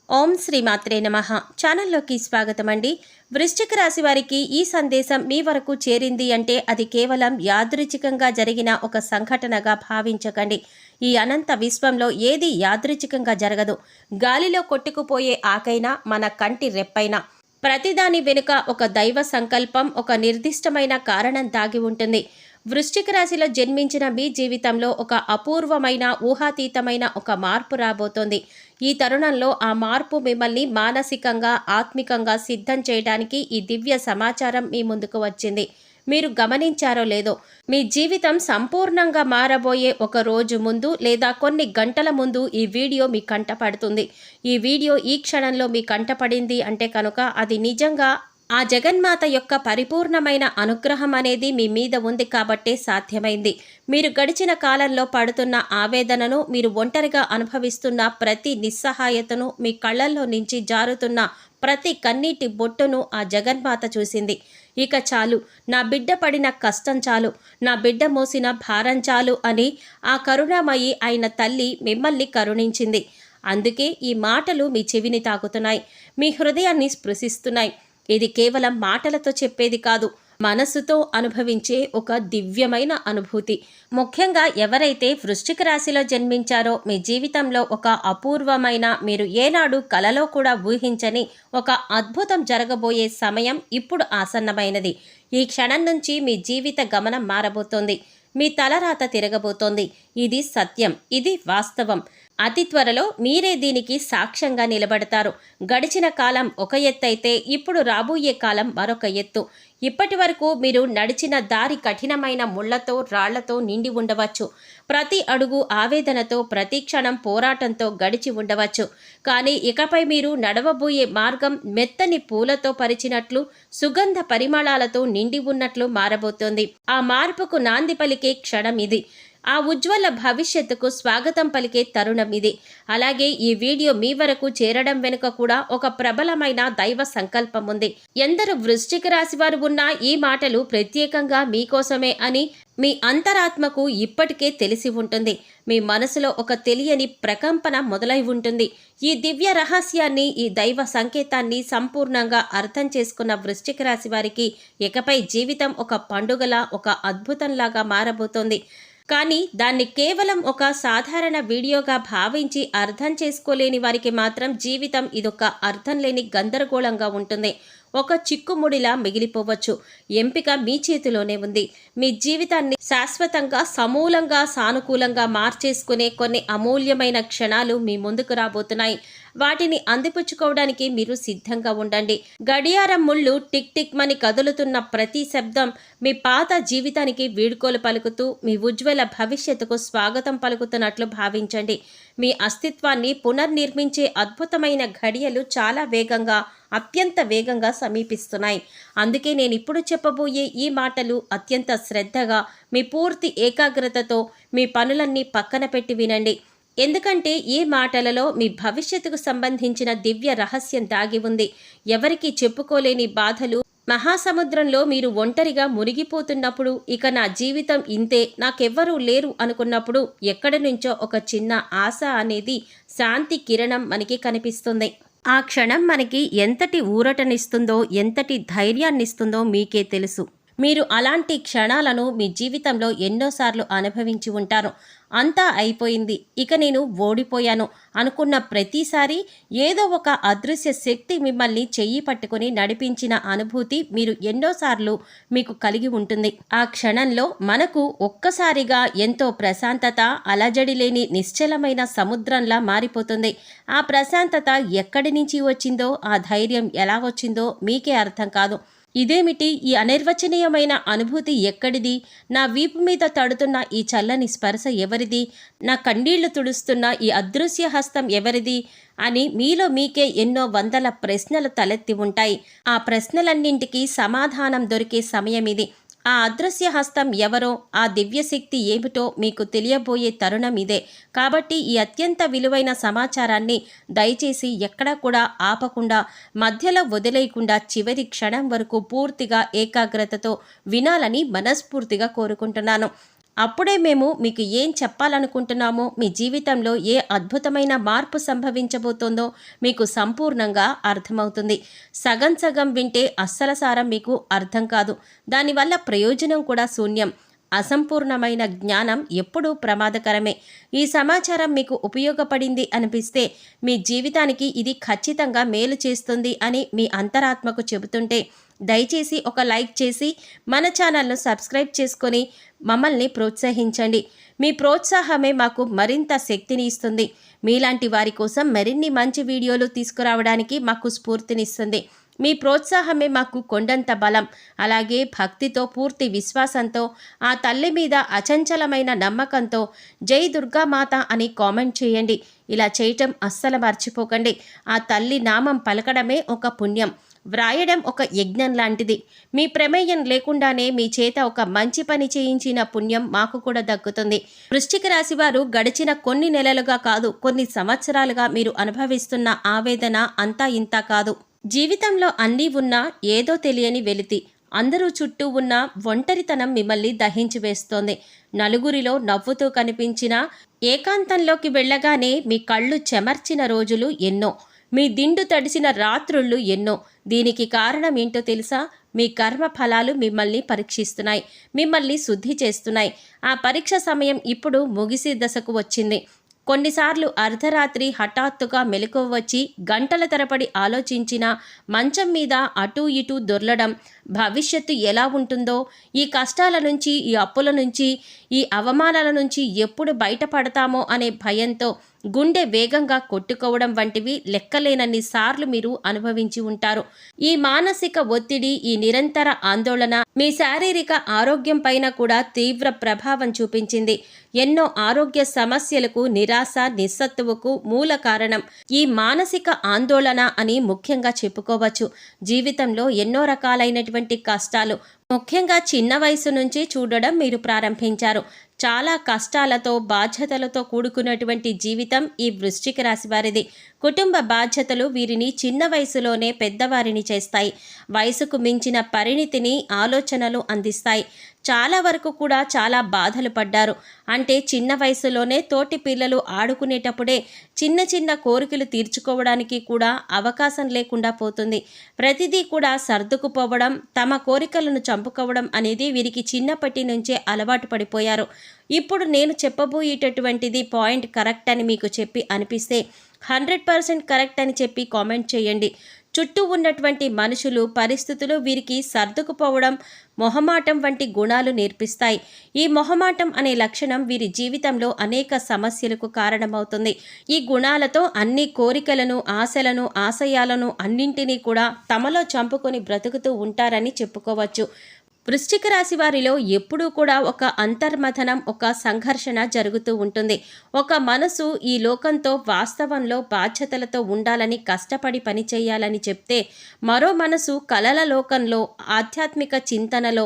ఓం శ్రీ మాత్రే నమః. ఛానల్లోకి స్వాగతం అండి. వృశ్చిక రాశి వారికి ఈ సందేశం మీ వరకు చేరింది అంటే అది కేవలం యాదృచ్ఛికంగా జరిగిన ఒక సంఘటనగా భావించకండి. ఈ అనంత విశ్వంలో ఏది యాదృచ్ఛికంగా జరగదు. గాలిలో కొట్టుకుపోయే ఆకైనా మన కంటి రెప్పైనా ప్రతిదాని వెనుక ఒక దైవ సంకల్పం, ఒక నిర్దిష్టమైన కారణం దాగి ఉంటుంది. వృశ్చిక రాశిలో జన్మించిన మీ జీవితంలో ఒక అపూర్వమైన ఊహాతీతమైన ఒక మార్పు రాబోతోంది. ఈ తరుణంలో ఆ మార్పు మిమ్మల్ని మానసికంగా, ఆత్మికంగా సిద్ధం చేయడానికి ఈ దివ్య సమాచారం మీ ముందుకు వచ్చింది. మీరు గమనించారో లేదో, మీ జీవితం సంపూర్ణంగా మారబోయే ఒక రోజు ముందు లేదా కొన్ని గంటల ముందు ఈ వీడియో మీ కంటపడుతుంది. ఈ వీడియో ఈ క్షణంలో మీ కంటపడింది అంటే కనుక అది నిజంగా ఆ జగన్మాత యొక్క పరిపూర్ణమైన అనుగ్రహం అనేది మీ మీద ఉంది కాబట్టే సాధ్యమైంది. మీరు గడిచిన కాలంలో పడుతున్న ఆవేదనను, మీరు ఒంటరిగా అనుభవిస్తున్న ప్రతి నిస్సహాయతను, మీ కళ్ళల్లో నుంచి జారుతున్న ప్రతి కన్నీటి బొట్టును ఆ జగన్మాత చూసింది. ఇక చాలు, నా బిడ్డ పడిన కష్టం చాలు, నా బిడ్డ మోసిన భారం చాలు అని ఆ కరుణామయి అయిన తల్లి మిమ్మల్ని కరుణించింది. అందుకే ఈ మాటలు మీ చెవిని తాకుతున్నాయి, మీ హృదయాన్ని స్పృశిస్తున్నాయి. ఇది కేవలం మాటలతో చెప్పేది కాదు, మనసుతో అనుభవించే ఒక దివ్యమైన అనుభూతి. ముఖ్యంగా ఎవరైతే వృశ్చిక రాశిలో జన్మించారో మీ జీవితంలో ఒక అపూర్వమైన, మీరు ఏనాడు కలలో కూడా ఊహించని ఒక అద్భుతం జరగబోయే సమయం ఇప్పుడు ఆసన్నమైనది. ఈ క్షణం నుంచి మీ జీవిత గమనం మారబోతోంది. మీ తలరాత తిరగబోతోంది. ఇది సత్యం, ఇది వాస్తవం. అతి త్వరలో మీరే దీనికి సాక్ష్యంగా నిలబడతారు. గడిచిన కాలం ఒక ఎత్తైతే ఇప్పుడు రాబోయే కాలం మరొక ఎత్తు. ఇప్పటి వరకు మీరు నడిచిన దారి కఠినమైన ముళ్లతో, రాళ్లతో నిండి ఉండవచ్చు. ప్రతి అడుగు ఆవేదనతో, ప్రతి క్షణం పోరాటంతో గడిచి ఉండవచ్చు. కానీ ఇకపై మీరు నడవబోయే మార్గం మెత్తని పూలతో పరిచినట్లు, సుగంధ పరిమళాలతో నిండి ఉన్నట్లు మారబోతోంది. ఆ మార్పుకు నాంది పలికే క్షణం ఇది. ఆ ఉజ్వల భవిష్యత్తుకు స్వాగతం పలికే తరుణం ఇది. అలాగే ఈ వీడియో మీ వరకు చేరడం వెనుక కూడా ఒక ప్రబలమైన దైవ సంకల్పం ఉంది. ఎందరు వృశ్చిక రాశి వారు ఉన్నా ఈ మాటలు ప్రత్యేకంగా మీకోసమే అని మీ అంతరాత్మకు ఇప్పటికే తెలిసి ఉంటుంది. మీ మనసులో ఒక తెలియని ప్రకంపన మొదలై ఉంటుంది. ఈ దివ్య రహస్యాన్ని, ఈ దైవ సంకేతాన్ని సంపూర్ణంగా అర్థం చేసుకున్న వృశ్చిక రాశి వారికి ఇకపై జీవితం ఒక పండుగలా, ఒక అద్భుతంలాగా మారబోతోంది. కానీ దాన్ని కేవలం ఒక సాధారణ వీడియోగా భావించి అర్థం చేసుకోలేని వారికి మాత్రం జీవితం ఇదొక అర్థం లేని గందరగోళంగా ఉంటుంది. ఒక చిక్కుముడిలా మిగిలిపోవచ్చు. ఎంపిక మీ చేతిలోనే ఉంది. మీ జీవితాన్ని శాశ్వతంగా, సమూలంగా, సానుకూలంగా మార్చేసుకునే కొన్ని అమూల్యమైన క్షణాలు మీ ముందుకు రాబోతున్నాయి. వాటిని అందిపుచ్చుకోవడానికి మీరు సిద్ధంగా ఉండండి. గడియారం ముళ్ళు టిక్ టిక్ మని కదులుతున్న ప్రతి శబ్దం మీ పాత జీవితానికి వీడ్కోలు పలుకుతూ, మీ ఉజ్వల భవిష్యత్తుకు స్వాగతం పలుకుతున్నట్లు భావించండి. మీ అస్తిత్వాన్ని పునర్నిర్మించే అద్భుతమైన ఘడియలు చాలా వేగంగా, అత్యంత వేగంగా సమీపిస్తున్నాయి. అందుకే నేను ఇప్పుడు చెప్పబోయే ఈ మాటలు అత్యంత శ్రద్ధగా, మీ పూర్తి ఏకాగ్రతతో మీ పనులన్నీ పక్కన పెట్టి వినండి. ఎందుకంటే ఈ మాటలలో మీ భవిష్యత్తుకు సంబంధించిన దివ్య రహస్యం దాగి ఉంది. ఎవరికీ చెప్పుకోలేని బాధలు, మహాసముద్రంలో మీరు ఒంటరిగా మునిగిపోతున్నప్పుడు, ఇక నా జీవితం ఇంతే, నాకెవ్వరూ లేరు అనుకున్నప్పుడు ఎక్కడి నుంచో ఒక చిన్న ఆశ అనేది శాంతి కిరణం మనకి కనిపిస్తుంది. ఆ క్షణం మనకి ఎంతటి ఊరటనిస్తుందో, ఎంతటి ధైర్యాన్నిస్తుందో మీకే తెలుసు. మీరు అలాంటి క్షణాలను మీ జీవితంలో ఎన్నోసార్లు అనుభవించి ఉంటారు. అంతా అయిపోయింది, ఇక నేను ఓడిపోయాను అనుకున్న ప్రతిసారి ఏదో ఒక అదృశ్య శక్తి మిమ్మల్ని చెయ్యి పట్టుకుని నడిపించిన అనుభూతి మీరు ఎన్నోసార్లు మీకు కలిగి ఉంటుంది. ఆ క్షణంలో మనకు ఒక్కసారిగా ఎంతో ప్రశాంతత, అలజడి లేని నిశ్చలమైన సముద్రంలా మారిపోతుంది. ఆ ప్రశాంతత ఎక్కడి నుంచి వచ్చిందో, ఆ ధైర్యం ఎలా వచ్చిందో మీకే అర్థం కాదు. ఇదేమిటి, ఈ అనిర్వచనీయమైన అనుభూతి ఎక్కడిది? నా వీపు మీద తడుతున్న ఈ చల్లని స్పర్శ ఎవరిది? నా కన్నీళ్లు తుడుస్తున్న ఈ అదృశ్య హస్తం ఎవరిది అని మీలో మీకే ఎన్నో వందల ప్రశ్నలు తలెత్తి ఉంటాయి. ఆ ప్రశ్నలన్నింటికీ సమాధానం దొరికే సమయం ఇది. ఆ అదృశ్య హస్తం ఎవరో, ఆ దివ్యశక్తి ఏమిటో మీకు తెలియబోయే తరుణం ఇదే. కాబట్టి ఈ అత్యంత విలువైన సమాచారాన్ని దయచేసి ఎక్కడా కూడా ఆపకుండా, మధ్యలో వదిలేయకుండా చివరి క్షణం వరకు పూర్తిగా ఏకాగ్రతతో వినాలని మనస్ఫూర్తిగా కోరుకుంటున్నాను. అప్పుడే మేము మీకు ఏం చెప్పాలనుకుంటున్నామో, మీ జీవితంలో ఏ అద్భుతమైన మార్పు సంభవించబోతోందో మీకు సంపూర్ణంగా అర్థమవుతుంది. సగం సగం వింటే అస్సల సారం మీకు అర్థం కాదు. దానివల్ల ప్రయోజనం కూడా శూన్యం. అసంపూర్ణమైన జ్ఞానం ఎప్పుడూ ప్రమాదకరమే. ఈ సమాచారం మీకు ఉపయోగపడింది అనిపిస్తే మీ జీవితానికి ఇది ఖచ్చితంగా మేలు చేస్తుంది అని మీ అంతరాత్మకు చెబుతుంటే దయచేసి ఒక లైక్ చేసి మన ఛానల్ను సబ్స్క్రైబ్ చేసుకొని మమ్మల్ని ప్రోత్సహించండి. మీ ప్రోత్సాహమే మాకు మరింత శక్తిని ఇస్తుంది. మీలాంటి వారి కోసం మరిన్ని మంచి వీడియోలు తీసుకురావడానికి మాకు స్ఫూర్తినిస్తుంది. మీ ప్రోత్సాహమే మాకు కొండంత బలం. అలాగే భక్తితో, పూర్తి విశ్వాసంతో, ఆ తల్లి మీద అచంచలమైన నమ్మకంతో జై దుర్గామాత అని కామెంట్ చేయండి. ఇలా చేయటం అస్సలు మర్చిపోకండి. ఆ తల్లి నామం పలకడమే ఒక పుణ్యం, వ్రాయడం ఒక యజ్ఞం లాంటిది. మీ ప్రమేయం లేకుండానే మీ చేత ఒక మంచి పని చేయించిన పుణ్యం మాకు కూడా దక్కుతుంది. వృశ్చిక రాశి వారు గడిచిన కొన్ని నెలలుగా కాదు, కొన్ని సంవత్సరాలుగా మీరు అనుభవిస్తున్న ఆవేదన అంతా ఇంత కాదు. జీవితంలో అన్నీ ఉన్నా ఏదో తెలియని వెలితి, అందరూ చుట్టూ ఉన్న ఒంటరితనం మిమ్మల్ని దహించి వేస్తోంది. నలుగురిలో నవ్వుతూ కనిపించినా ఏకాంతంలోకి వెళ్ళగానే మీ కళ్ళు చెమర్చిన రోజులు ఎన్నో, మీ దిండు తడిసిన రాత్రుళ్ళు ఎన్నో. దీనికి కారణం ఏంటో తెలుసా? మీ కర్మ ఫలాలు మిమ్మల్ని పరీక్షిస్తున్నాయి, మిమ్మల్ని శుద్ధి చేస్తున్నాయి. ఆ పరీక్ష సమయం ఇప్పుడు ముగిసే దశకు వచ్చింది. కొన్నిసార్లు అర్ధరాత్రి హఠాత్తుగా మెలకువ వచ్చి గంటల తరబడి ఆలోచించిన మంచం మీద అటూ ఇటూ దొర్లడం, భవిష్యత్తు ఎలా ఉంటుందో, ఈ కష్టాల నుంచి, ఈ అప్పుల నుంచి, ఈ అవమానాల నుంచి ఎప్పుడు బయటపడతామో అనే భయంతో గుండె వేగంగా కొట్టుకోవడం వంటివి లెక్కలేనన్ని సార్లు మీరు అనుభవించి ఉంటారు. ఈ మానసిక ఒత్తిడి, ఈ నిరంతర ఆందోళన మీ శారీరక ఆరోగ్యం పైన కూడా తీవ్ర ప్రభావం చూపించింది. ఎన్నో ఆరోగ్య సమస్యలకు, నిరాశ, నిస్సత్తువకు మూల కారణం ఈ మానసిక ఆందోళన అని ముఖ్యంగా చెప్పుకోవచ్చు. జీవితంలో ఎన్నో రకాలైనటువంటి కష్టాలు ముఖ్యంగా చిన్న వయసు నుంచి చూడడం మీరు ప్రారంభించారు. చాలా కష్టాలతో, బాధ్యతలతో కూడుకున్నటువంటి జీవితం ఈ వృశ్చిక రాశి వారిది. కుటుంబ బాధ్యతలు వీరిని చిన్న వయసులోనే పెద్దవారిని చేస్తాయి. వయసుకు మించిన పరిణితిని, ఆలోచనలు అందిస్తాయి. చాలా వరకు కూడా చాలా బాధలు పడ్డారు. అంటే చిన్న వయసులోనే తోటి పిల్లలు ఆడుకునేటప్పుడే చిన్న చిన్న కోరికలు తీర్చుకోవడానికి కూడా అవకాశం లేకుండా పోతుంది. ప్రతిదీ కూడా సర్దుకుపోవడం, తమ కోరికలను చంపుకోవడం అనేది వీరికి చిన్నప్పటి నుంచే అలవాటు పడిపోయారు. ఇప్పుడు నేను చెప్పబోయేటటువంటిది పాయింట్ కరెక్ట్ అని మీకు చెప్పి అనిపిస్తే 100% కరెక్ట్ అని చెప్పి కామెంట్ చేయండి. చుట్టూ ఉన్నటువంటి మనుషులు, పరిస్థితులు వీరికి సర్దుకుపోవడం, మొహమాటం వంటి గుణాలు నేర్పిస్తాయి. ఈ మొహమాటం అనే లక్షణం వీరి జీవితంలో అనేక సమస్యలకు కారణమవుతుంది. ఈ గుణాలతో అన్ని కోరికలను, ఆశలను, ఆశయాలను అన్నింటినీ కూడా తమలో చంపుకొని బ్రతుకుతూ ఉంటారని చెప్పుకోవచ్చు. వృశ్చిక రాశి వారిలో ఎప్పుడూ కూడా ఒక అంతర్మథనం, ఒక సంఘర్షణ జరుగుతూ ఉంటుంది. ఒక మనసు ఈ లోకంతో, వాస్తవంలో బాధ్యతలతో ఉండాలని కష్టపడి పనిచేయాలని చెప్తే, మరో మనసు కలల లోకంలో, ఆధ్యాత్మిక చింతనలో,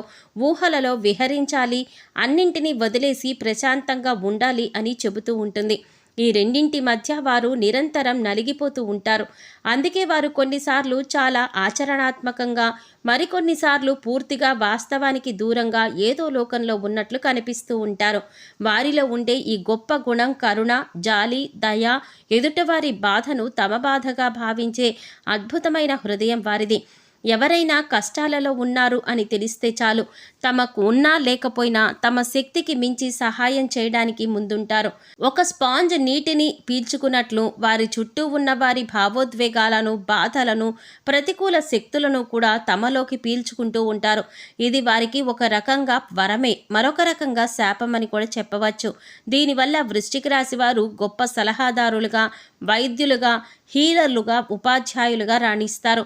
ఊహలలో విహరించాలి, అన్నింటినీ వదిలేసి ప్రశాంతంగా ఉండాలి అని చెబుతూ ఉంటుంది. ఈ రెండింటి మధ్య వారు నిరంతరం నలిగిపోతూ ఉంటారు. అందుకే వారు కొన్నిసార్లు చాలా ఆచరణాత్మకంగా, మరికొన్నిసార్లు పూర్తిగా వాస్తవానికి దూరంగా ఏదో లోకంలో ఉన్నట్లు కనిపిస్తూ ఉంటారు. వారిలో ఉండే ఈ గొప్ప గుణం కరుణ, జాలి, దయ, ఎదుటివారి బాధను తమ బాధగా భావించే అద్భుతమైన హృదయం వారిది. ఎవరైనా కష్టాలలో ఉన్నారు అని తెలిస్తే చాలు, తమకు ఉన్నా లేకపోయినా తమ శక్తికి మించి సహాయం చేయడానికి ముందుంటారు. ఒక స్పాంజ్ నీటిని పీల్చుకున్నట్లు వారి చుట్టూ ఉన్న వారి భావోద్వేగాలను, బాధలను, ప్రతికూల శక్తులను కూడా తమలోకి పీల్చుకుంటూ ఉంటారు. ఇది వారికి ఒక రకంగా వరమే, మరొక రకంగా శాపమని కూడా చెప్పవచ్చు. దీనివల్ల వృశ్చిక రాశి వారు గొప్ప సలహాదారులుగా, వైద్యులుగా, హీలర్లుగా, ఉపాధ్యాయులుగా రాణిస్తారు.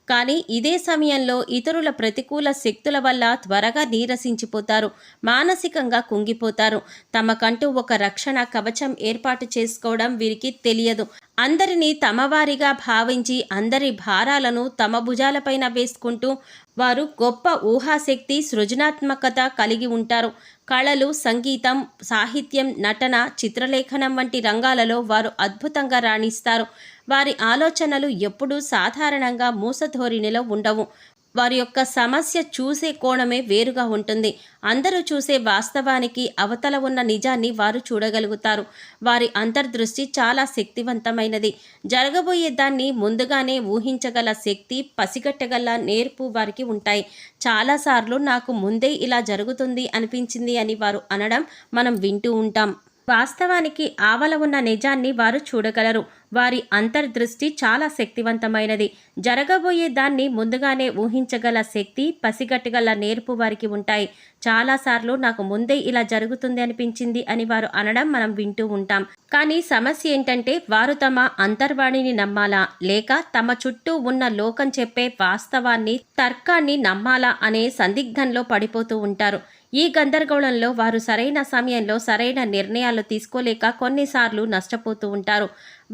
కానీ ఇదే సమయంలో ఇతరుల ప్రతికూల శక్తుల వల్ల త్వరగా నీరసించిపోతారు, మానసికంగా కుంగిపోతారు. తమకంటూ ఒక రక్షణ కవచం ఏర్పాటు చేసుకోవడం వీరికి తెలియదు. అందరినీ తమవారిగా భావించి అందరి భారాలను తమ భుజాలపైన వేసుకుంటూ వారు గొప్ప ఊహాశక్తి, సృజనాత్మకత కలిగి ఉంటారు. కళలు, సంగీతం, సాహిత్యం, నటన, చిత్రలేఖనం వంటి రంగాలలో వారు అద్భుతంగా రాణిస్తారు. వారి ఆలోచనలు ఎప్పుడూ సాధారణంగా మూసధోరణిలో ఉండవు. వారి యొక్క సమస్య చూసే కోణమే వేరుగా ఉంటుంది. అందరూ చూసే వాస్తవానికి అవతల ఉన్న నిజాన్ని వారు చూడగలుగుతారు. వారి అంతర్దృష్టి చాలా శక్తివంతమైనది. జరగబోయే దాన్ని ముందుగానే ఊహించగల శక్తి, పసిగట్టగల నేర్పు వారికి ఉంటాయి. చాలాసార్లు నాకు ముందే ఇలా జరుగుతుంది అనిపించింది అని వారు అనడం మనం వింటూ ఉంటాం. వాస్తవానికి ఆవల ఉన్న నిజాన్ని వారు చూడగలరు. వారి అంతర్దృష్టి చాలా శక్తివంతమైనది. జరగబోయే దాన్ని ముందుగానే ఊహించగల శక్తి, పసిగట్టగల నేర్పు వారికి ఉంటాయి. చాలాసార్లు నాకు ముందే ఇలా జరుగుతుంది అనిపించింది అని వారు అనడం మనం వింటూ ఉంటాం. కానీ సమస్య ఏంటంటే వారు తమ అంతర్వాణిని నమ్మాలా, లేక తమ చుట్టూ ఉన్న లోకం చెప్పే వాస్తవాన్ని, తర్కాన్ని నమ్మాలా అనే సందిగ్ధంలో పడిపోతూ ఉంటారు. ఈ గందరగోళంలో వారు సరైన సమయంలో సరైన నిర్ణయాలు తీసుకోలేక కొన్నిసార్లు నష్టపోతూ ఉంటారు.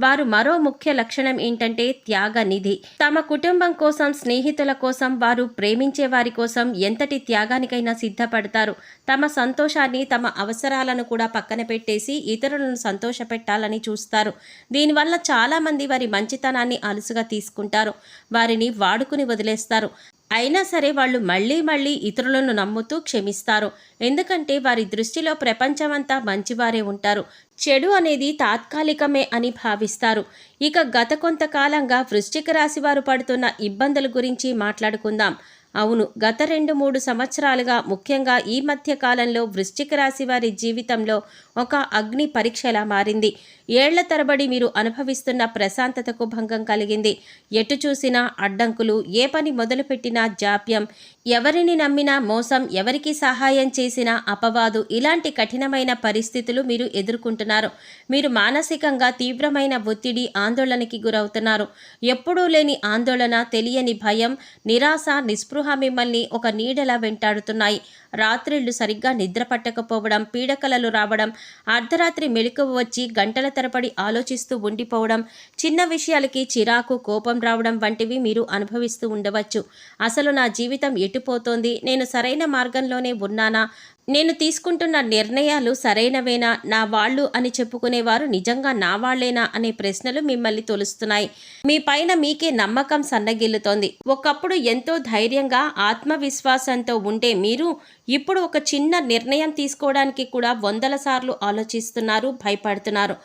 వారు మరో ముఖ్య లక్షణం ఏంటంటే త్యాగనిధి. తమ కుటుంబం కోసం, స్నేహితుల కోసం, వారు ప్రేమించే వారి కోసం ఎంతటి త్యాగానికైనా సిద్ధపడతారు. తమ సంతోషాన్ని, తమ అవసరాలను కూడా పక్కన పెట్టేసి ఇతరులను సంతోషపెట్టాలని చూస్తారు. దీనివల్ల చాలామంది వారి మంచితనాన్ని అలుసుగా తీసుకుంటారు. వారిని వాడుకుని వదిలేస్తారు. అయినా సరే వాళ్ళు మళ్ళీ ఇతరులను నమ్ముతూ క్షమిస్తారు. ఎందుకంటే వారి దృష్టిలో ప్రపంచమంతా మంచివారే ఉంటారు. చెడు అనేది తాత్కాలికమే అని భావిస్తారు. ఇక గత కొంతకాలంగా వృశ్చిక రాశి వారు పడుతున్న ఇబ్బందుల గురించి మాట్లాడుకుందాం. అవును, గత 2-3 సంవత్సరాలుగా, ముఖ్యంగా ఈ మధ్య కాలంలో వృశ్చిక రాశి వారి జీవితంలో ఒక అగ్ని పరీక్షలా మారింది. ఏళ్ల తరబడి మీరు అనుభవిస్తున్న ప్రశాంతతకు భంగం కలిగింది. ఎటు చూసినా అడ్డంకులు, ఏ పని మొదలుపెట్టినా జాప్యం, ఎవరిని నమ్మినా మోసం, ఎవరికి సహాయం చేసినా అపవాదు, ఇలాంటి కఠినమైన పరిస్థితులు మీరు ఎదుర్కొంటున్నారు. మీరు మానసికంగా తీవ్రమైన ఒత్తిడి, ఆందోళనకి గురవుతున్నారు. ఎప్పుడూ లేని ఆందోళన, తెలియని భయం, నిరాశ, నిస్పృహ మిమ్మల్ని ఒక నీడలా వెంటాడుతున్నాయి. రాత్రిళ్లు సరిగ్గా నిద్ర పట్టకపోవడం, పీడకలలు రావడం, అర్ధరాత్రి మెలకువ వచ్చి గంటల తరబడి ఆలోచిస్తూ ఉండిపోవడం, చిన్న విషయాలకి చిరాకు, కోపం రావడం వంటివి మీరు అనుభవిస్తూ ఉండవచ్చు. అసలు నా జీవితం ఎటుపోతోంది? నేను సరైన మార్గంలోనే ఉన్నానా? నేను తీసుకుంటున్న నిర్ణయాలు సరైనవేనా? నా వాళ్ళు అని చెప్పుకునేవారు నిజంగా నా వాళ్లేనా అనే ప్రశ్నలు మిమ్మల్ని తొలుస్తున్నాయి. మీ పైన మీకే నమ్మకం సన్నగిల్లుతోంది. ఒకప్పుడు ఎంతో ధైర్యంగా, ఆత్మవిశ్వాసంతో ఉండే మీరు ఇప్పుడు ఒక చిన్న నిర్ణయం తీసుకోవడానికి కూడా 100 సార్లు ఆలోచిస్తున్నారు, భయపడుతున్నారు.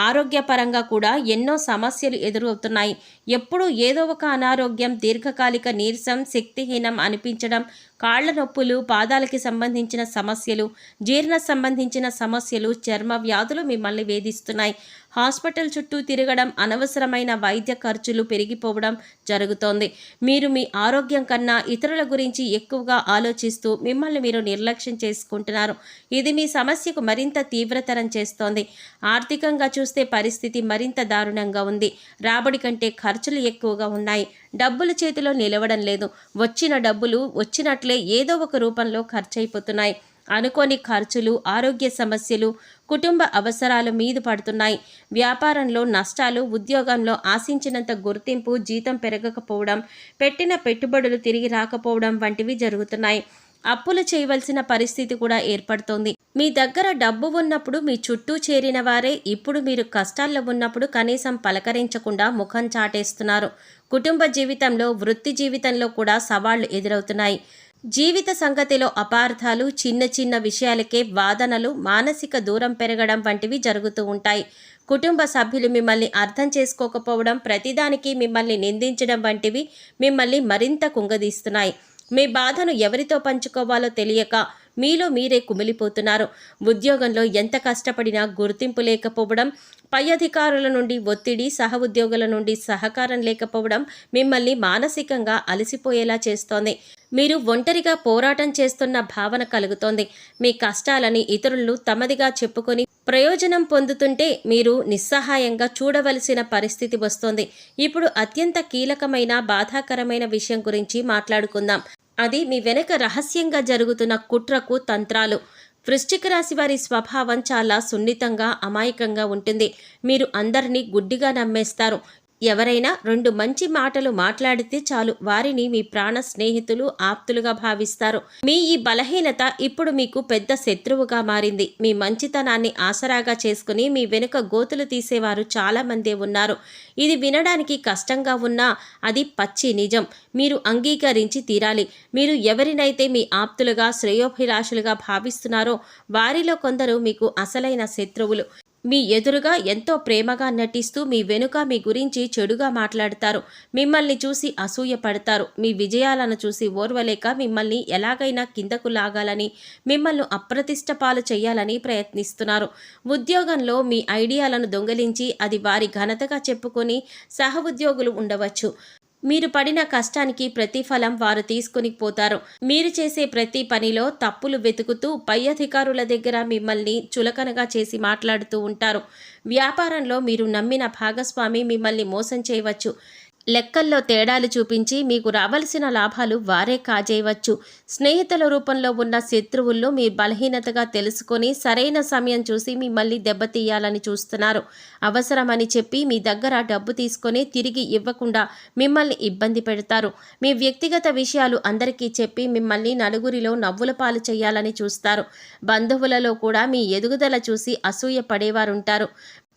ఆరోగ్యపరంగా కూడా ఎన్నో సమస్యలు ఎదురవుతున్నాయి. ఎప్పుడూ ఏదో ఒక అనారోగ్యం, దీర్ఘకాలిక నీరసం, శక్తిహీనం అనిపించడం, కాళ్ల నొప్పులు, పాదాలకి సంబంధించిన సమస్యలు, జీర్ణ సంబంధించిన సమస్యలు, చర్మ వ్యాధులు మిమ్మల్ని వేధిస్తున్నాయి. హాస్పిటల్ చుట్టూ తిరగడం, అనవసరమైన వైద్య ఖర్చులు పెరిగిపోవడం జరుగుతోంది. మీరు మీ ఆరోగ్యం కన్నా ఇతరుల గురించి ఎక్కువగా ఆలోచిస్తూ మిమ్మల్ని మీరు నిర్లక్ష్యం చేసుకుంటున్నారు. ఇది మీ సమస్యకు మరింత తీవ్రతరం చేస్తోంది. ఆర్థికంగా చూస్తే పరిస్థితి మరింత దారుణంగా ఉంది. రాబడి కంటే ఖర్చులు ఎక్కువగా ఉన్నాయి. డబ్బులు చేతిలో నిలవడం లేదు. వచ్చిన డబ్బులు వచ్చినట్లే ఏదో ఒక రూపంలో ఖర్చయిపోతున్నాయి. అనుకోని ఖర్చులు, ఆరోగ్య సమస్యలు, కుటుంబ అవసరాలు మీద పడుతున్నాయి. వ్యాపారంలో నష్టాలు, ఉద్యోగంలో ఆశించినంత గుర్తింపు, జీతం పెరగకపోవడం, పెట్టిన పెట్టుబడులు తిరిగి రాకపోవడం వంటివి జరుగుతున్నాయి. అప్పులు చేయవలసిన పరిస్థితి కూడా ఏర్పడుతోంది. మీ దగ్గర డబ్బు ఉన్నప్పుడు మీ చుట్టూ చేరిన వారే ఇప్పుడు మీరు కష్టాల్లో ఉన్నప్పుడు కనీసం పలకరించకుండా ముఖం చాటేస్తున్నారు. కుటుంబ జీవితంలో, వృత్తి జీవితంలో కూడా సవాళ్లు ఎదురవుతున్నాయి. జీవిత సంగతిలో అపార్థాలు, చిన్న విషయాలకే వాదనలు, మానసిక దూరం పెరగడం వంటివి జరుగుతూ ఉంటాయి. కుటుంబ సభ్యులు మిమ్మల్ని అర్థం చేసుకోకపోవడం, ప్రతిదానికి మిమ్మల్ని నిందించడం వంటివి మిమ్మల్ని మరింత కుంగదీస్తున్నాయి. మీ బాధను ఎవరితో పంచుకోవాలో తెలియక మీలో మీరే కుమిలిపోతున్నారు. ఉద్యోగంలో ఎంత కష్టపడినా గుర్తింపు లేకపోవడం, పై అధికారుల నుండి ఒత్తిడి, సహ ఉద్యోగుల నుండి సహకారం లేకపోవడం మిమ్మల్ని మానసికంగా అలసిపోయేలా చేస్తోంది. మీరు ఒంటరిగా పోరాటం చేస్తున్న భావన కలుగుతోంది. మీ కష్టాలని ఇతరులు తమదిగా చెప్పుకొని ప్రయోజనం పొందుతుంటే మీరు నిస్సహాయంగా చూడవలసిన పరిస్థితి వస్తోంది. ఇప్పుడు అత్యంత కీలకమైన, బాధాకరమైన విషయం గురించి మాట్లాడుకుందాం. అది మీ వెనక రహస్యంగా జరుగుతున్న కుట్రకు తంత్రాలు. వృశ్చిక రాశి వారి స్వభావం చాలా సున్నితంగా, అమాయకంగా ఉంటుంది. మీరు అందరినీ గుడ్డిగా నమ్మేస్తారు. ఎవరైనా 2 మంచి మాటలు మాట్లాడితే చాలు వారిని మీ ప్రాణ స్నేహితులు, ఆప్తులుగా భావిస్తారు. మీ ఈ బలహీనత ఇప్పుడు మీకు పెద్ద శత్రువుగా మారింది. మీ మంచితనాన్ని ఆసరాగా చేసుకుని మీ వెనుక గోతులు తీసేవారు చాలామందే ఉన్నారు. ఇది వినడానికి కష్టంగా ఉన్నా అది పచ్చి నిజం. మీరు అంగీకరించి తీరాలి. మీరు ఎవరినైతే మీ ఆప్తులుగా, శ్రేయోభిలాషులుగా భావిస్తున్నారో వారిలో కొందరు మీకు అసలైన శత్రువులు. మీ ఎదురుగా ఎంతో ప్రేమగా నటిస్తూ మీ వెనుక మీ గురించి చెడుగా మాట్లాడతారు. మిమ్మల్ని చూసి అసూయ పడతారు. మీ విజయాలను చూసి ఓర్వలేక మిమ్మల్ని ఎలాగైనా కిందకు లాగాలని, మిమ్మల్ని అప్రతిష్ట పాలు చేయాలని ప్రయత్నిస్తున్నారు. ఉద్యోగంలో మీ ఐడియాలను దొంగిలించి అది వారి ఘనతగా చెప్పుకొని సహ ఉద్యోగులు ఉండవచ్చు. మీరు పడిన కష్టానికి ప్రతిఫలం వారు తీసుకుని పోతారు. మీరు చేసే ప్రతి పనిలో తప్పులు వెతుకుతూ పై అధికారుల దగ్గర మిమ్మల్ని చులకనగా చేసి మాట్లాడుతూ ఉంటారు. వ్యాపారంలో మీరు నమ్మిన భాగస్వామి మిమ్మల్ని మోసం చేయవచ్చు. లెక్కల్లో తేడాలు చూపించి మీకు రావలసిన లాభాలు వారే కాజేయవచ్చు. స్నేహితుల రూపంలో ఉన్న శత్రువుల్లో మీ బలహీనతగా తెలుసుకొని సరైన సమయం చూసి మిమ్మల్ని దెబ్బతీయాలని చూస్తున్నారు. అవసరమని చెప్పి మీ దగ్గర డబ్బు తీసుకొని తిరిగి ఇవ్వకుండా మిమ్మల్ని ఇబ్బంది పెడతారు. మీ వ్యక్తిగత విషయాలు అందరికీ చెప్పి మిమ్మల్ని నలుగురిలో నవ్వుల పాలు చేయాలని చూస్తారు. బంధువులలో కూడా మీ ఎదుగుదల చూసి అసూయ పడేవారుంటారు.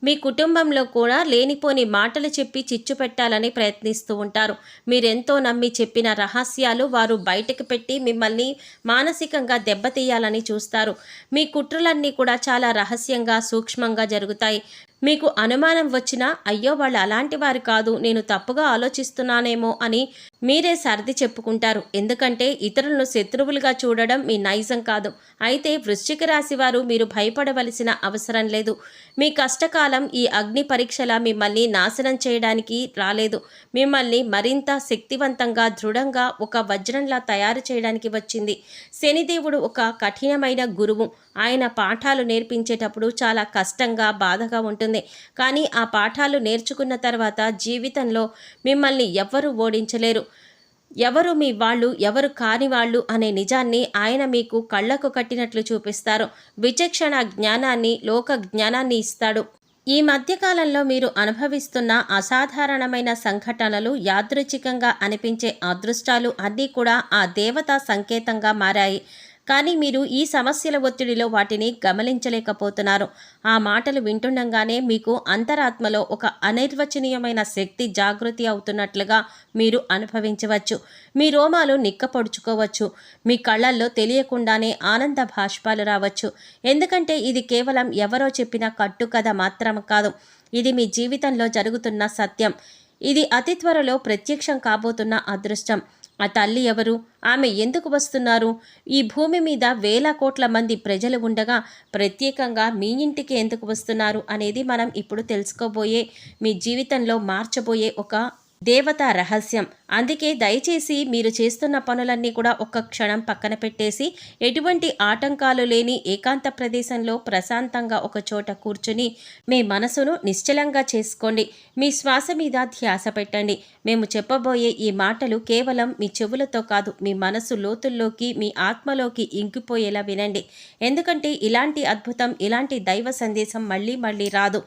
మీ కుటుంబంలో కూడా లేనిపోని మాటలు చెప్పి చిచ్చు పెట్టాలని ప్రయత్నిస్తూ ఉంటారు. మీరెంతో నమ్మి చెప్పిన రహస్యాలు వారు బయటకు పెట్టి మిమ్మల్ని మానసికంగా దెబ్బతీయాలని చూస్తారు. మీ కుట్రలన్నీ కూడా చాలా రహస్యంగా, సూక్ష్మంగా జరుగుతాయి. మీకు అనుమానం వచ్చినా అయ్యో వాళ్ళు అలాంటి వారు కాదు, నేను తప్పుగా ఆలోచిస్తున్నానేమో అని మీరే సర్ది చెప్పుకుంటారు. ఎందుకంటే ఇతరులను శత్రువులుగా చూడడం మీ నైజం కాదు. అయితే వృశ్చిక రాశి వారు మీరు భయపడవలసిన అవసరం లేదు. మీ కష్టకాలం ఈ అగ్ని పరీక్షల మిమ్మల్ని నాశనం చేయడానికి రాలేదు. మిమ్మల్ని మరింత శక్తివంతంగా, దృఢంగా, ఒక వజ్రంలా తయారు చేయడానికి వచ్చింది. శనిదేవుడు ఒక కఠినమైన గురువు. ఆయన పాఠాలు నేర్పించేటప్పుడు చాలా కష్టంగా, బాధగా ఉంటుంది. కానీ ఆ పాఠాలు నేర్చుకున్న తర్వాత జీవితంలో మిమ్మల్ని ఎవ్వరూ ఓడించలేరు. ఎవరు మీ వాళ్ళు, ఎవరు కాని వాళ్ళు అనే నిజాన్ని ఆయన మీకు కళ్ళకు కట్టినట్లు చూపిస్తారు. విచక్షణ జ్ఞానాన్ని, లోక జ్ఞానాన్ని ఇస్తాడు. ఈ మధ్యకాలంలో మీరు అనుభవిస్తున్న అసాధారణమైన సంఘటనలు, యాదృచ్ఛికంగా అనిపించే అదృష్టాలు అన్నీ కూడా ఆ దేవతా సంకేతంగా మారాయి. కానీ మీరు ఈ సమస్యల ఒత్తిడిలో వాటిని గమనించలేకపోతున్నారు. ఆ మాటలు వింటుండగానే మీకు అంతరాత్మలో ఒక అనిర్వచనీయమైన శక్తి జాగృతి అవుతున్నట్లుగా మీరు అనుభవించవచ్చు. మీ రోమాలు నిక్కపొడుచుకోవచ్చు. మీ కళ్ళల్లో తెలియకుండానే ఆనంద భాష్పాలు రావచ్చు. ఎందుకంటే ఇది కేవలం ఎవరో చెప్పిన కట్టుకథ మాత్రం కాదు. ఇది మీ జీవితంలో జరుగుతున్న సత్యం. ఇది అతి త్వరలో ప్రత్యక్షం కాబోతున్న అదృష్టం. ఆ తల్లి ఎవరు? ఆమె ఎందుకు వస్తున్నారు? ఈ భూమి మీద వేల కోట్ల మంది ప్రజలు ఉండగా ప్రత్యేకంగా మీ ఇంటికి ఎందుకు వస్తున్నారు అనేది మనం ఇప్పుడు తెలుసుకోబోయే, మీ జీవితంలో మార్చబోయే ఒక దేవతా రహస్యం. అందుకే దయచేసి మీరు చేస్తున్న పనులన్నీ కూడా ఒక్క క్షణం పక్కన పెట్టేసి ఎటువంటి ఆటంకాలు లేని ఏకాంత ప్రదేశంలో ప్రశాంతంగా ఒక చోట కూర్చుని మీ మనసును నిశ్చలంగా చేసుకోండి. మీ శ్వాస మీద ధ్యాస పెట్టండి. మేము చెప్పబోయే ఈ మాటలు కేవలం మీ చెవులతో కాదు, మీ మనసు లోతుల్లోకి, మీ ఆత్మలోకి ఇంకిపోయేలా వినండి. ఎందుకంటే ఇలాంటి అద్భుతం, ఇలాంటి దైవ సందేశం మళ్ళీ మళ్ళీ రాదు.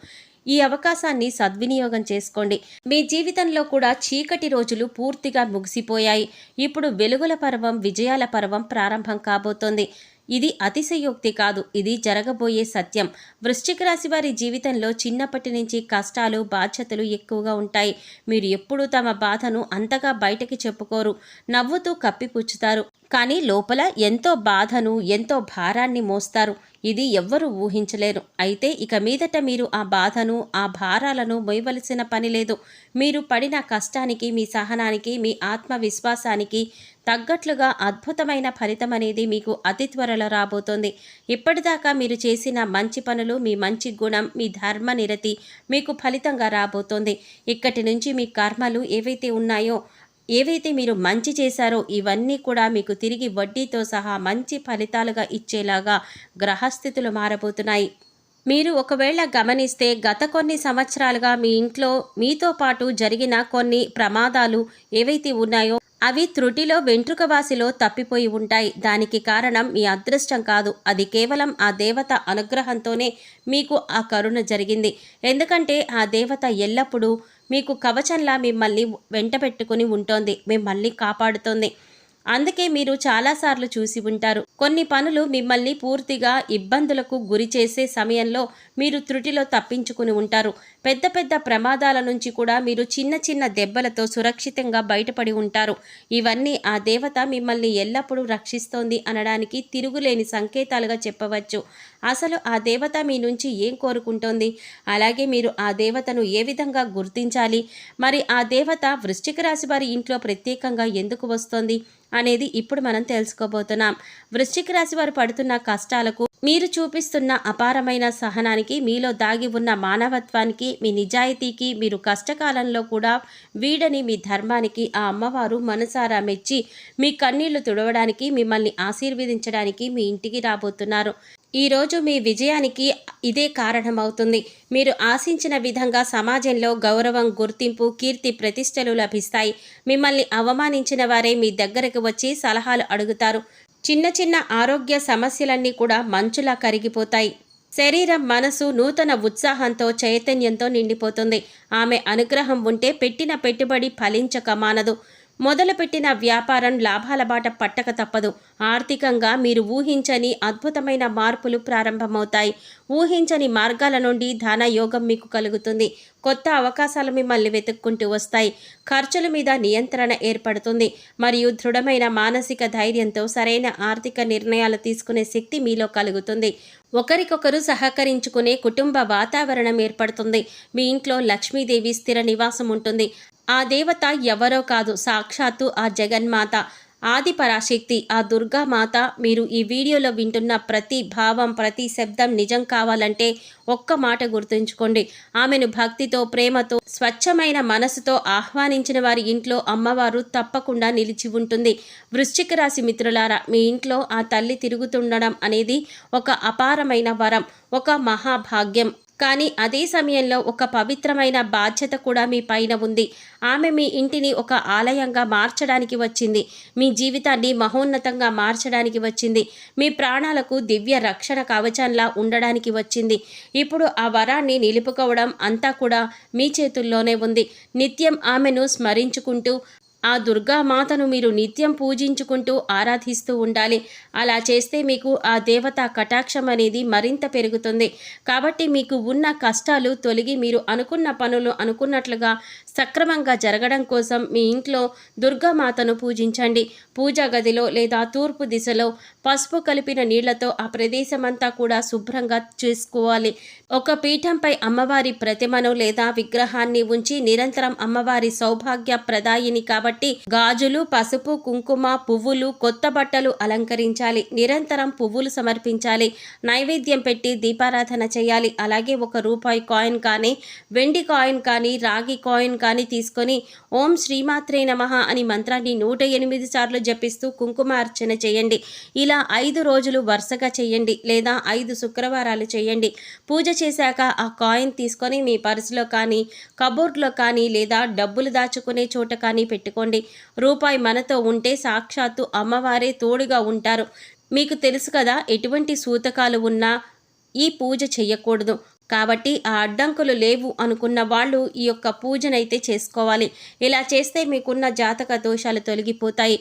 ఈ అవకాశాన్ని సద్వినియోగం చేసుకోండి. మీ జీవితంలో కూడా చీకటి రోజులు పూర్తిగా ముగిసిపోయాయి. ఇప్పుడు వెలుగుల పర్వం, విజయాల పర్వం ప్రారంభం కాబోతోంది. ఇది అతిశయోక్తి కాదు, ఇది జరగబోయే సత్యం. వృశ్చిక రాశి వారి జీవితంలో చిన్నప్పటి నుంచి కష్టాలు, బాధ్యతలు ఎక్కువగా ఉంటాయి. మీరు ఎప్పుడూ తమ బాధను అంతగా బయటకి చెప్పుకోరు, నవ్వుతూ కప్పిపుచ్చుతారు. కానీ లోపల ఎంతో బాధను, ఎంతో భారాన్ని మోస్తారు. ఇది ఎవ్వరూ ఊహించలేరు. అయితే ఇక మీదట మీరు ఆ బాధను, ఆ భారాలను మోయవలసిన పని లేదు. మీరు పడిన కష్టానికి, మీ సహనానికి, మీ ఆత్మవిశ్వాసానికి తగ్గట్లుగా అద్భుతమైన ఫలితం అనేది మీకు అతి త్వరలో రాబోతోంది. ఇప్పటిదాకా మీరు చేసిన మంచి పనులు, మీ మంచి గుణం, మీ ధర్మ నిరతి మీకు ఫలితంగా రాబోతోంది. ఇక్కడి నుంచి మీ కర్మలు ఏవైతే ఉన్నాయో, ఏవైతే మీరు మంచి చేశారో ఇవన్నీ కూడా మీకు తిరిగి వడ్డీతో సహా మంచి ఫలితాలుగా ఇచ్చేలాగా గ్రహస్థితులు మారబోతున్నాయి. మీరు ఒకవేళ గమనిస్తే గత కొన్ని సంవత్సరాలుగా మీ ఇంట్లో మీతో పాటు జరిగిన కొన్ని ప్రమాదాలు ఏవైతే ఉన్నాయో అవి త్రుటిలో వెంట్రుకవాసిలో తప్పిపోయి ఉంటాయి. దానికి కారణం మీ అదృష్టం కాదు, అది కేవలం ఆ దేవత అనుగ్రహంతోనే మీకు ఆ కరుణ జరిగింది. ఎందుకంటే ఆ దేవత ఎల్లప్పుడూ మీకు కవచంలా మిమ్మల్ని వెంట పెట్టుకుని ఉంటోంది, మిమ్మల్ని కాపాడుతోంది. అందుకే మీరు చాలాసార్లు చూసి ఉంటారు, కొన్ని పనులు మిమ్మల్ని పూర్తిగా ఇబ్బందులకు గురి చేసే సమయంలో మీరు త్రుటిలో తప్పించుకుని ఉంటారు. పెద్ద పెద్ద ప్రమాదాల నుంచి కూడా మీరు చిన్న చిన్న దెబ్బలతో సురక్షితంగా బయటపడి ఉంటారు. ఇవన్నీ ఆ దేవత మిమ్మల్ని ఎల్లప్పుడూ రక్షిస్తోంది అనడానికి తిరుగులేని సంకేతాలుగా చెప్పవచ్చు. అసలు ఆ దేవత మీ నుంచి ఏం కోరుకుంటోంది, అలాగే మీరు ఆ దేవతను ఏ విధంగా గుర్తించాలి, మరి ఆ దేవత వృశ్చిక రాశి వారి ఇంట్లో ప్రత్యేకంగా ఎందుకు వస్తోంది అనేది ఇప్పుడు మనం తెలుసుకోబోతున్నాం. వృశ్చిక రాశి వారు పడుతున్న కష్టాలకు, మీరు చూపిస్తున్న అపారమైన సహనానికి, మీలో దాగి ఉన్న మానవత్వానికి, మీ నిజాయితీకి, మీరు కష్టకాలంలో కూడా వీడని మీ ధర్మానికి ఆ అమ్మవారు మనసారా మెచ్చి మీ కన్నీళ్లు తుడవడానికి, మిమ్మల్ని ఆశీర్వదించడానికి మీ ఇంటికి రాబోతున్నారు. ఈరోజు మీ విజయానికి ఇదే కారణమవుతుంది. మీరు ఆశించిన విధంగా సమాజంలో గౌరవం, గుర్తింపు, కీర్తి ప్రతిష్టలు లభిస్తాయి. మిమ్మల్ని అవమానించిన వారే మీ దగ్గరకు వచ్చి సలహాలు అడుగుతారు. చిన్న చిన్న ఆరోగ్య సమస్యలన్నీ కూడా మంచులా కరిగిపోతాయి. శరీరం, మనసు నూతన ఉత్సాహంతో, చైతన్యంతో నిండిపోతుంది. ఆమె అనుగ్రహం ఉంటే పెట్టిన పెట్టుబడి ఫలించక మానదు. మొదలుపెట్టిన వ్యాపారం లాభాల బాట పట్టక తప్పదు. ఆర్థికంగా మీరు ఊహించని అద్భుతమైన మార్పులు ప్రారంభమవుతాయి. ఊహించని మార్గాల నుండి ధన యోగం మీకు కలుగుతుంది. కొత్త అవకాశాలు మిమ్మల్ని వెతుక్కుంటూ వస్తాయి. ఖర్చుల మీద నియంత్రణ ఏర్పడుతుంది. మరియు దృఢమైన మానసిక ధైర్యంతో సరైన ఆర్థిక నిర్ణయాలు తీసుకునే శక్తి మీలో కలుగుతుంది. ఒకరికొకరు సహకరించుకునే కుటుంబ వాతావరణం ఏర్పడుతుంది. మీ ఇంట్లో లక్ష్మీదేవి స్థిర నివాసం ఉంటుంది. ఆ దేవత ఎవరో కాదు, సాక్షాత్తు ఆ జగన్మాత, ఆది పరాశక్తి, ఆ దుర్గామాత. మీరు ఈ వీడియోలో వింటున్న ప్రతి భావం, ప్రతి శబ్దం నిజం కావాలంటే ఒక్క మాట గుర్తుంచుకోండి. ఆమెను భక్తితో, ప్రేమతో, స్వచ్ఛమైన మనసుతో ఆహ్వానించిన వారి ఇంట్లో అమ్మవారు తప్పకుండా నిలిచి ఉంటుంది. వృశ్చిక రాశి మిత్రులారా, మీ ఇంట్లో ఆ తల్లి తిరుగుతుండడం అనేది ఒక అపారమైన వరం, ఒక మహాభాగ్యం. కానీ అదే సమయంలో ఒక పవిత్రమైన బాధ్యత కూడా మీ పైన ఉంది. ఆమె మీ ఇంటిని ఒక ఆలయంగా మార్చడానికి వచ్చింది. మీ జీవితాన్ని మహోన్నతంగా మార్చడానికి వచ్చింది. మీ ప్రాణాలకు దివ్య రక్షణ కవచంలా ఉండడానికి వచ్చింది. ఇప్పుడు ఆ వరాన్ని నిలుపుకోవడం అంతా కూడా మీ చేతుల్లోనే ఉంది. నిత్యం ఆమెను స్మరించుకుంటూ, ఆ దుర్గామాతను మీరు నిత్యం పూజించుకుంటూ ఆరాధిస్తూ ఉండాలి. అలా చేస్తే మీకు ఆ దేవత కటాక్షం అనేది మరింత పెరుగుతుంది. కాబట్టి మీకు ఉన్న కష్టాలు తొలగి మీరు అనుకున్న పనులు అనుకున్నట్లుగా సక్రమంగా జరగడం కోసం మీ ఇంట్లో దుర్గామాతను పూజించండి. పూజా గదిలో లేదా తూర్పు దిశలో పసుపు కలిపిన నీళ్లతో ఆ ప్రదేశమంతా కూడా శుభ్రంగా చేసుకోవాలి. ఒక పీఠంపై అమ్మవారి ప్రతిమను లేదా విగ్రహాన్ని ఉంచి నిరంతరం అమ్మవారి సౌభాగ్య ప్రదాయిని కాబట్టి గాజులు, పసుపు, కుంకుమ, పువ్వులు, కొత్త బట్టలు అలంకరించాలి. నిరంతరం పువ్వులు సమర్పించాలి. నైవేద్యం పెట్టి దీపారాధన చేయాలి. అలాగే ₹1 కాయిన్ కానీ, వెండి కాయిన్ కానీ, రాగి కాయిన్ కానీ తీసుకొని ఓం శ్రీమాత్రే నమః అని మంత్రాన్ని 108 సార్లు జపిస్తూ కుంకుమ అర్చన చేయండి. ఇలా 5 రోజులు వరుసగా చేయండి, లేదా 5 శుక్రవారాలు చేయండి. పూజ చేశాక ఆ కాయిన్ తీసుకొని మీ పర్సులో కానీ, కబోర్డ్లో కానీ, లేదా డబ్బులు దాచుకునే చోట కానీ పెట్టుకోండి. రూపాయి మనతో ఉంటే సాక్షాత్తు అమ్మవారే తోడుగా ఉంటారు. మీకు తెలుసు కదా, ఎటువంటి సూతకాలు ఉన్నా ఈ పూజ చెయ్యకూడదు. కాబట్టి ఆ అడ్డంకులు లేవు అనుకున్న వాళ్ళు ఈ యొక్క పూజనైతే చేసుకోవాలి. ఇలా చేస్తే మీకున్న జాతక దోషాలు తొలగిపోతాయి.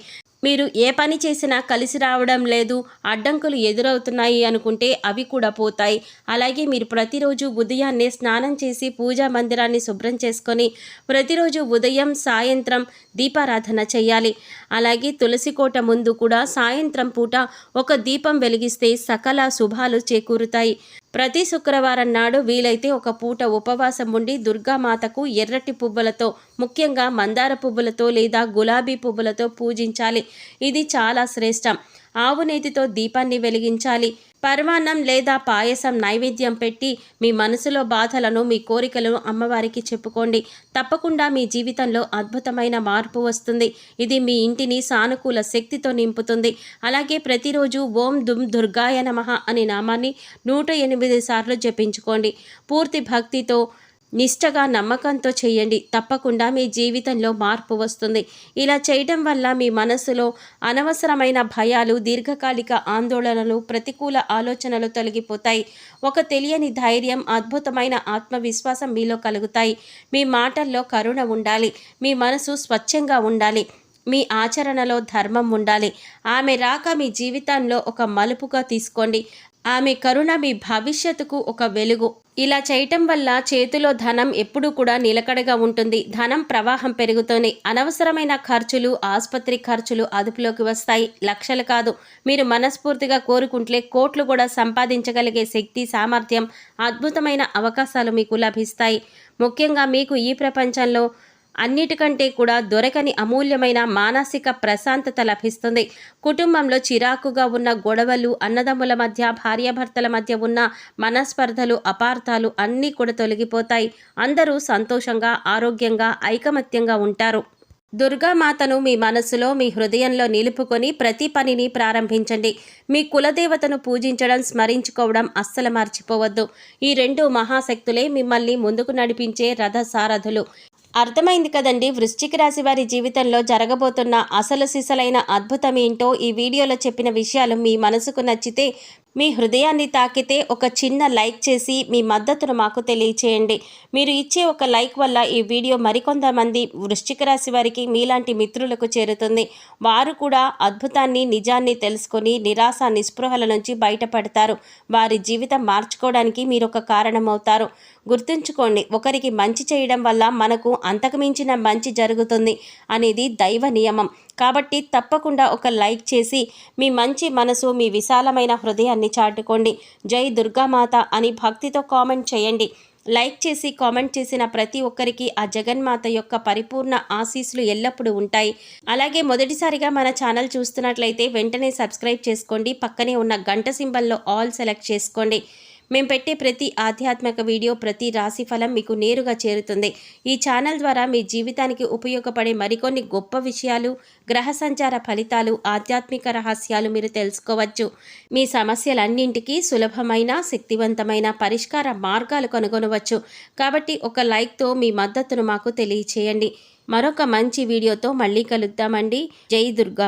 మీరు ఏ పని చేసినా కలిసి రావడం లేదు, అడ్డంకులు ఎదురవుతున్నాయి అనుకుంటే అవి కూడా పోతాయి. అలాగే మీరు ప్రతిరోజు ఉదయాన్నే స్నానం చేసి పూజా మందిరాన్ని శుభ్రం చేసుకొని ప్రతిరోజు ఉదయం, సాయంత్రం దీపారాధన చేయాలి. అలాగే తులసి కోట ముందు కూడా సాయంత్రం పూట ఒక దీపం వెలిగిస్తే సకల శుభాలు చేకూరుతాయి. ప్రతి శుక్రవారం నాడు వీలైతే ఒక పూట ఉపవాసం ఉండి దుర్గామాతకు ఎర్రటి పువ్వులతో, ముఖ్యంగా మందార పువ్వులతో లేదా గులాబీ పువ్వులతో పూజించాలి. ఇది చాలా శ్రేష్టం. ఆవు నేతితో దీపాన్ని వెలిగించాలి. పరమాన్నం లేదా పాయసం నైవేద్యం పెట్టి మీ మనసులో బాధలను, మీ కోరికలను అమ్మవారికి చెప్పుకోండి. తప్పకుండా మీ జీవితంలో అద్భుతమైన మార్పు వస్తుంది. ఇది మీ ఇంటిని సానుకూల శక్తితో నింపుతుంది. అలాగే ప్రతిరోజు ఓం దుమ్ దుర్గాయ నమః అనే నామాన్ని 108 సార్లు జపించుకోండి. పూర్తి భక్తితో నిష్టగా నమ్మకంతో చేయండి. తప్పకుండా మీ జీవితంలో మార్పు వస్తుంది. ఇలా చేయడం వల్ల మీ మనసులో అనవసరమైన భయాలు, దీర్ఘకాలిక ఆందోళనలు, ప్రతికూల ఆలోచనలు తొలగిపోతాయి. ఒక తెలియని ధైర్యం, అద్భుతమైన ఆత్మవిశ్వాసం మీలో కలుగుతాయి. మీ మాటల్లో కరుణ ఉండాలి. మీ మనసు స్వచ్ఛంగా ఉండాలి. మీ ఆచరణలో ధర్మం ఉండాలి. ఆమె రాక మీ జీవితంలో ఒక మలుపుగా తీసుకోండి. ఆమె కరుణ మీ భవిష్యత్తుకు ఒక వెలుగు. ఇలా చేయటం వల్ల చేతిలో ధనం ఎప్పుడూ కూడా నిలకడగా ఉంటుంది. ధనం ప్రవాహం పెరుగుతుంది. అనవసరమైన ఖర్చులు, ఆసుపత్రి ఖర్చులు అదుపులోకి వస్తాయి. లక్షలు కాదు, మీరు మనస్ఫూర్తిగా కోరుకుంటే కోట్లు కూడా సంపాదించగలిగే శక్తి, సామర్థ్యం, అద్భుతమైన అవకాశాలు మీకు లభిస్తాయి. ముఖ్యంగా మీకు ఈ ప్రపంచంలో అన్నిటికంటే కూడా దొరకని అమూల్యమైన మానసిక ప్రశాంతత లభిస్తుంది. కుటుంబంలో చిరాకుగా ఉన్న గొడవలు, అన్నదమ్ముల మధ్య, భార్యాభర్తల మధ్య ఉన్న మనస్పర్ధలు, అపార్థాలు అన్నీ కూడా తొలగిపోతాయి. అందరూ సంతోషంగా, ఆరోగ్యంగా, ఐకమత్యంగా ఉంటారు. దుర్గామాతను మీ మనసులో, మీ హృదయంలో నిలుపుకొని ప్రతి పనిని ప్రారంభించండి. మీ కులదేవతను పూజించడం, స్మరించుకోవడం అస్సలు మర్చిపోవద్దు. ఈ రెండు మహాశక్తులే మిమ్మల్ని ముందుకు నడిపించే రథసారథులు. అర్థమైంది కదండి, వృశ్చిక రాశి వారి జీవితంలో జరగబోతున్న అసలు సిసలైన అద్భుతం ఏంటో. ఈ వీడియోలో చెప్పిన విషయాలు మీ మనసుకు నచ్చితే, మీ హృదయాన్ని తాకితే ఒక చిన్న లైక్ చేసి మీ మద్దతును మాకు తెలియచేయండి. మీరు ఇచ్చే ఒక లైక్ వల్ల ఈ వీడియో మరికొంతమంది వృశ్చిక రాశి వారికి, మీలాంటి మిత్రులకు చేరుతుంది. వారు కూడా అద్భుతాన్ని, నిజాన్ని తెలుసుకొని నిరాశ, నిస్పృహల నుంచి బయటపడతారు. వారి జీవితం మార్చుకోవడానికి మీరు ఒక కారణమవుతారు. గుర్తుంచుకోండి, ఒకరికి మంచి చేయడం వల్ల మనకు అంతకుమించిన మంచి జరుగుతుంది అనేది దైవ నియమం. కాబట్టి తప్పకుండా ఒక లైక్ చేసి మీ మంచి మనసు, మీ విశాలమైన హృదయాన్ని చాటుకోండి. జై దుర్గామాత అని భక్తితో కామెంట్ చేయండి. లైక్ చేసి కామెంట్ చేసిన ప్రతి ఒక్కరికి ఆ జగన్మాత యొక్క పరిపూర్ణ ఆశీస్సులు ఎల్లప్పుడూ ఉంటాయి. అలాగే మొదటిసారిగా మన ఛానల్ చూస్తున్నట్లయితే వెంటనే సబ్స్క్రైబ్ చేసుకోండి. పక్కనే ఉన్న గంట సింబల్లో ఆల్ సెలెక్ట్ చేసుకోండి. మేము పెట్టే ప్రతి ఆధ్యాత్మిక వీడియో, ప్రతి రాశి ఫలం మీకు నేరుగా చేరుతుంది. ఈ ఛానల్ ద్వారా మీ జీవితానికి ఉపయోగపడే మరికొన్ని గొప్ప విషయాలు, గ్రహ సంచార ఫలితాలు, ఆధ్యాత్మిక రహస్యాలు మీరు తెలుసుకోవచ్చు. మీ సమస్యలన్నింటికీ సులభమైన, శక్తివంతమైన పరిష్కార మార్గాలు కనుగొనవచ్చు. కాబట్టి ఒక లైక్తో మీ మద్దతును మాకు తెలియచేయండి. మరొక మంచి వీడియోతో మళ్ళీ కలుద్దామండి. జై దుర్గా.